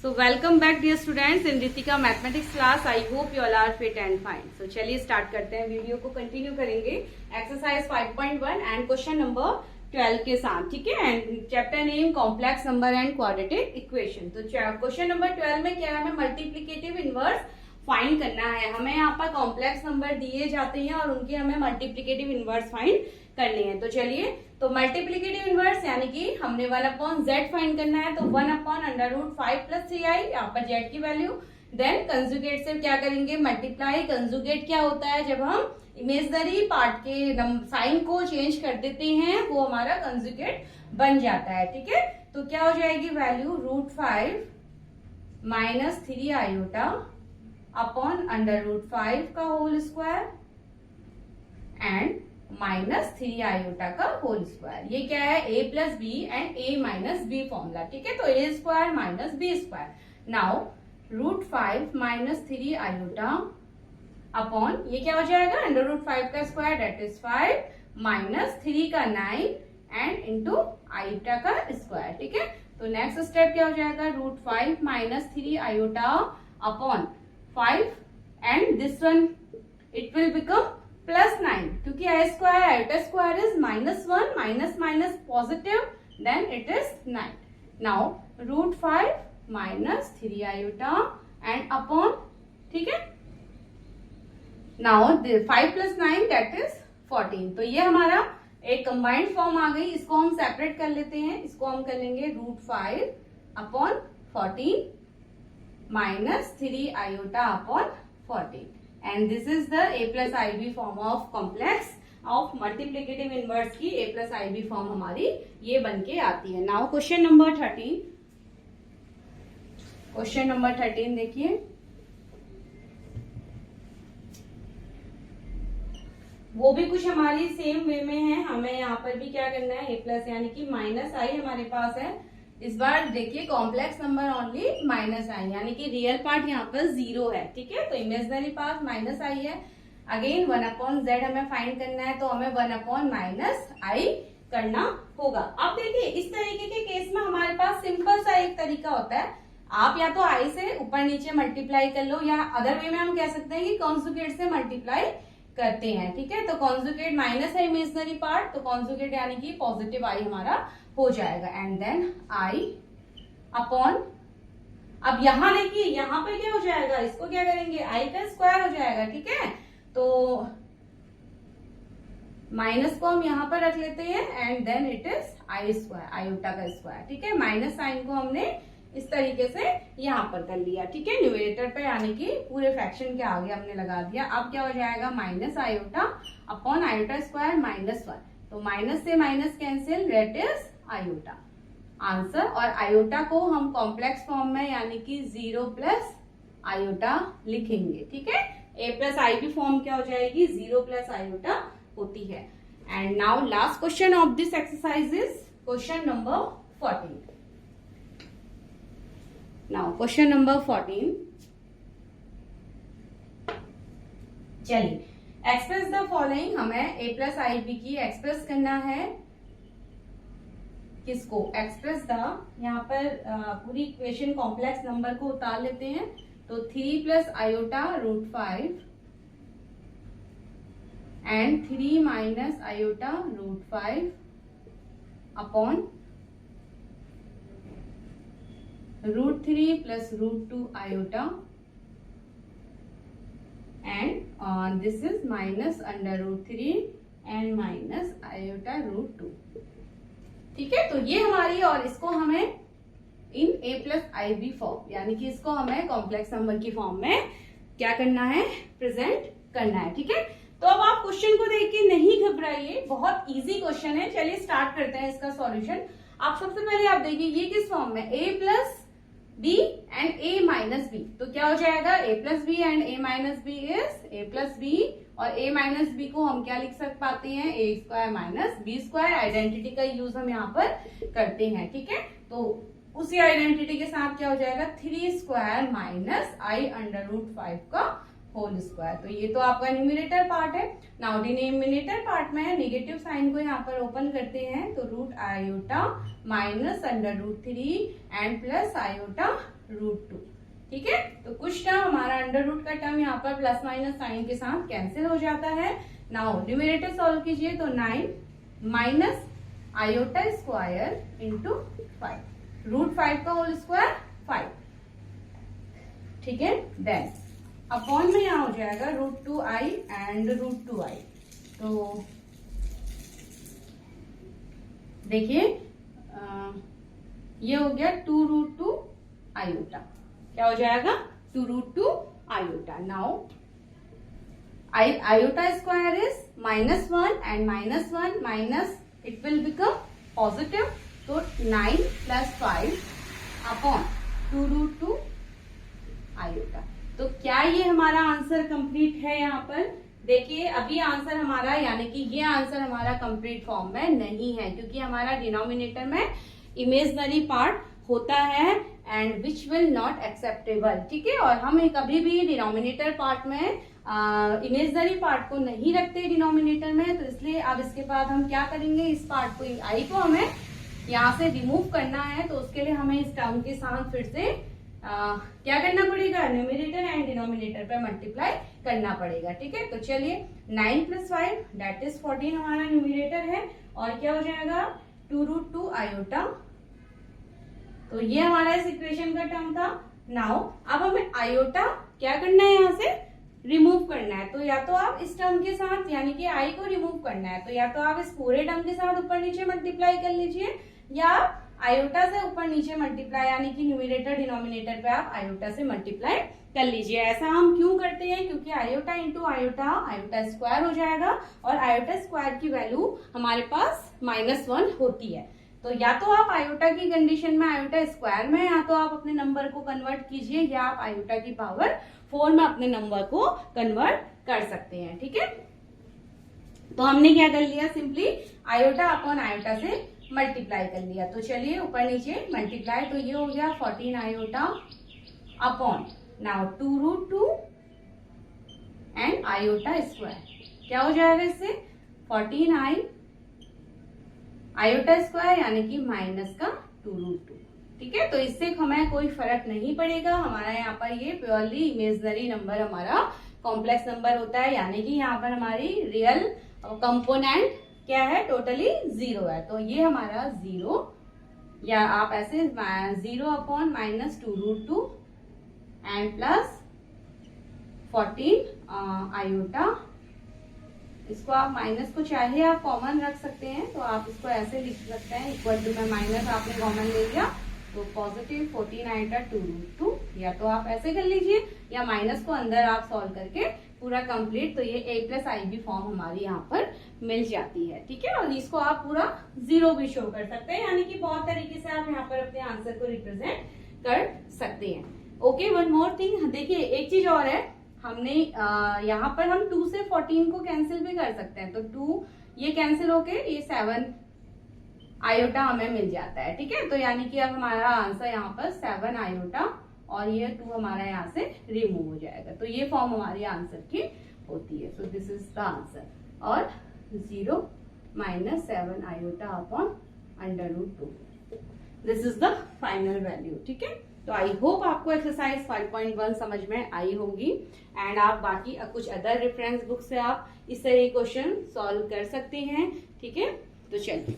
So welcome back dear students in Ritika mathematics class. I hope you all are fit and fine. So चलिए start करते हैं, video को continue करेंगे exercise 5.1 and question number 12 के साथ. ठीक है, and chapter name complex number and quadratic equation. तो क्वेश्चन नंबर 12 में क्या है, हमें मल्टीप्लीकेटिव इनवर्स फाइंड करना है. हमें यहाँ पर कॉम्प्लेक्स नंबर दिए जाते हैं और उनके हमें मल्टीप्लीकेटिव इनवर्स फाइंड करने हैं. तो चलिए, तो मल्टीप्लीकेटिव इनवर्स यानी कि हमने 1/z फाइंड करना है. तो 1/√5 + 3i, यहाँ पर z की वैल्यू. देन कंजुगेट से क्या करेंगे, मल्टीप्लाई. कंजुगेट क्या होता है, जब हम इमेजनरी पार्ट के साइन को चेंज कर देते हैं वो हमारा कंजुगेट बन जाता है. ठीक है, तो क्या हो जाएगी वैल्यू, √5 - 3 आयोटा अपॉन √5 का होल स्क्वायर एंड -3 आयोटा का होल स्क्वायर. ये क्या है, a + b and a - b formula. ठीक है, तो a² - b². Now √5 - 3 iota upon ये क्या हो जाएगा, √5 का स्क्वायर दैट इज 5 - 3 का 9 एंड इंटू आयोटा का स्क्वायर. ठीक है, तो नेक्स्ट स्टेप क्या हो जाएगा, √5 - 3 iota upon 5 and this one it will become +9, क्योंकि i² iota square is -1 minus positive, then it is 9. Now √5 - 3 iota and upon, ठीक है, नाउ 5 + 9 दैट इज 14. तो ये हमारा एक कंबाइंड फॉर्म आ गई. इसको हम सेपरेट कर लेते हैं. इसको हम कर लेंगे √5 upon 14 - 3 iota upon 14. And this is the a + ib form of complex of multiplicative inverse की a + ib form हमारी ये बन के आती है. Now question number 13. Question number 13 देखिए, वो भी कुछ हमारी सेम वे में है. हमें यहाँ पर भी क्या करना है, a+ यानी कि -i हमारे पास है. इस बार देखिए कॉम्प्लेक्स नंबर ओनली -i, यानी कि रियल पार्ट यहाँ पर 0 है. ठीक है, तो इमेजनरी पार्ट -i है. अगेन 1/z हमें फाइंड करना है, तो हमें 1/-i करना होगा. अब देखिए इस तरीके के केस में हमारे पास सिंपल सा एक तरीका होता है. आप या तो i से ऊपर नीचे मल्टीप्लाई कर लो, या अदर वे में हम कह सकते हैं कि कॉन्जुगेट से मल्टीप्लाई करते हैं. ठीक है, तो कॉन्जुगेट माइनस है इमेजनरी पार्ट, तो कॉन्जुगेट यानी कि पॉजिटिव i हमारा हो जाएगा. एंड देन i अपॉन, अब यहां देखिए यहां पे क्या हो जाएगा, इसको क्या करेंगे, i का स्क्वायर हो जाएगा. ठीक है, तो माइनस को हम यहां पर रख लेते हैं and then it is i², iota का स्क्वायर. ठीक है, माइनस साइन को हमने इस तरीके से यहां पर कर लिया. ठीक है, न्यूमरेटर पे यानी कि पूरे फ्रैक्शन के आगे हमने लगा दिया. अब क्या हो जाएगा, minus iota upon iota square -1. तो माइनस से minus cancel, that is iota answer. और आयोटा को हम कॉम्प्लेक्स फॉर्म में यानी कि 0 + आयोटा लिखेंगे. ठीक है, a + ib फॉर्म क्या हो जाएगी, 0 + आयोटा होती है. And now last question of this exercise is question number 14. Now question number 14, चलिए एक्सप्रेस द फॉलोइंग. हमें a + ib की एक्सप्रेस करना है. किसको, एक्सप्रेस द, यहाँ पर पूरी इक्वेशन कॉम्प्लेक्स नंबर को उतार लेते हैं. तो 3 + iota √5 and 3 - iota √5 upon √3 + √2 iota and this is -√3 and iota √2. ठीक है, तो ये हमारी, और इसको हमें इन a + ib फॉर्म यानी कि इसको हमें कॉम्प्लेक्स नंबर की फॉर्म में क्या करना है, प्रेजेंट करना है. ठीक है, तो अब आप क्वेश्चन को देख के नहीं घबराइए, बहुत इजी क्वेश्चन है. चलिए स्टार्ट करते हैं इसका सॉल्यूशन. आप सबसे पहले आप देखिए ये किस फॉर्म में, a + b and a - b. तो क्या हो जाएगा, a + b and a - b is a + b, और a - b को हम क्या लिख पाते हैं, a² - b². आइडेंटिटी का यूज हम यहाँ पर करते हैं. ठीक है, तो उसी आइडेंटिटी के साथ क्या हो जाएगा, 3² - i√5 का होल स्क्वायर. तो ये तो आपका न्यूमरेटर पार्ट है. नाउ डिनोमिनेटर पार्ट में नेगेटिव साइन को यहाँ पर ओपन करते हैं, तो √i - √3 एंड +i √2। ठीक है, तो कुछ टर्म हमारा अंडर रूट का टर्म यहाँ पर प्लस माइनस साइन के साथ कैंसिल हो जाता है। नाउ न्यूमरेटर सॉल्व कीजिए तो 9 माइनस आयोटा स्क्वायर इंटू 5, √5 का होल स्क्वायर 5। ठीक है, देन अपॉन में यहाँ हो जाएगा √2i एंड √2i। तो देखिए ये हो गया 2√2 आयोटा, क्या हो जाएगा 2√2 iota. Now iota square is -1 and -1 minus it will become positive, तो 9 + 5 अपॉन 2√2 आयोटा। तो क्या ये हमारा आंसर कंप्लीट है? यहाँ पर देखिए अभी आंसर हमारा यानी कि ये आंसर हमारा कंप्लीट फॉर्म में नहीं है, क्योंकि हमारा डिनोमिनेटर में इमेजनरी पार्ट होता है and which will not acceptable. ठीक है, और हम कभी भी डिनोमिनेटर पार्ट में इमेजनरी पार्ट को नहीं रखते डिनोमिनेटर में, तो इसलिए अब इसके बाद हम क्या करेंगे, इस पार्ट को आई को हमें यहाँ से रिमूव करना है। तो उसके लिए हमें इस टर्म के साथ फिर से क्या करना पड़ेगा, न्यूमरेटर एंड डिनोमिनेटर पर मल्टीप्लाई करना पड़ेगा। ठीक है, तो चलिए 9 + 5 दैट इज 14 हमारा न्यूमरेटर है, और क्या हो जाएगा 2√2 आयोटा। तो ये हमारा इस इक्वेशन का टर्म था। नाउ अब हमें आयोटा क्या करना है, यहाँ से रिमूव करना है। तो या तो आप इस टर्म के साथ यानी कि आई को रिमूव करना है, तो या तो आप इस पूरे टर्म के साथ ऊपर नीचे मल्टीप्लाई कर लीजिए, या आयोटा से ऊपर नीचे मल्टीप्लाई यानी कि न्यूमरेटर डिनोमिनेटर पे आप आयोटा से मल्टीप्लाई कर लीजिए। ऐसा हम क्यों करते हैं, क्योंकि iota into iota iota square हो जाएगा, और आयोटा स्क्वायर की वैल्यू हमारे पास -1 होती है। तो या तो आप आयोटा की कंडीशन में आयोटा स्क्वायर में, या तो आप अपने नंबर को कन्वर्ट कीजिए, या आप आयोटा की पावर 4 में अपने नंबर को कन्वर्ट कर सकते हैं। ठीक है, तो हमने क्या कर लिया, सिंपली आयोटा अपॉन आयोटा से मल्टीप्लाई कर लिया। तो चलिए ऊपर नीचे मल्टीप्लाई, तो ये हो गया 14 iota upon now 2√2 and iota square. क्या हो जाएगा इससे 14i आयोटा स्क्वायर यानी कि माइनस का 2√2। ठीक है, तो इससे हमें कोई फर्क नहीं पड़ेगा, हमारा यहाँ पर ये प्योरली इमेजनरी नंबर हमारा कॉम्प्लेक्स नंबर होता है, यानी कि यहाँ पर हमारी रियल कंपोनेंट क्या है, टोटली 0 है। तो ये हमारा 0, या आप ऐसे 0 अपॉन -2√2 एंड प्लस 14 आयोटा। इसको आप माइनस को चाहे आप कॉमन रख सकते हैं, तो आप इसको ऐसे लिख सकते हैं, इक्वल टू में माइनस आपने कॉमन ले लिया तो पॉजिटिव 14 आयोटा 2√2, या तो आप ऐसे कर लीजिए, या माइनस को अंदर आप सॉल्व करके पूरा कंप्लीट, तो ये a + ib फॉर्म हमारी यहाँ पर मिल जाती है। ठीक है, और इसको आप पूरा 0 भी शो कर सकते हैं, यानी कि बहुत तरीके से आप यहाँ पर अपने आंसर को रिप्रेजेंट कर सकते हैं। ओके, वन मोर थिंग, देखिए एक चीज और है, हमने यहाँ पर हम 2 से 14 को कैंसिल भी कर सकते हैं, तो 2 ये कैंसिल होके ये 7 आयोटा हमें मिल जाता है। ठीक है, तो यानी कि अब हमारा आंसर यहाँ पर 7 आयोटा और ये 2 हमारा यहाँ से रिमूव हो जाएगा, तो ये फॉर्म हमारी आंसर की होती है। So this is the answer, और 0 - 7 iota upon √2, this is the final value. ठीक है, तो आई होप आपको एक्सरसाइज 5.1 समझ में आई होगी, एंड आप बाकी कुछ अदर रेफरेंस बुक से आप इस तरह क्वेश्चन सॉल्व कर सकते हैं। ठीक है, तो चलिए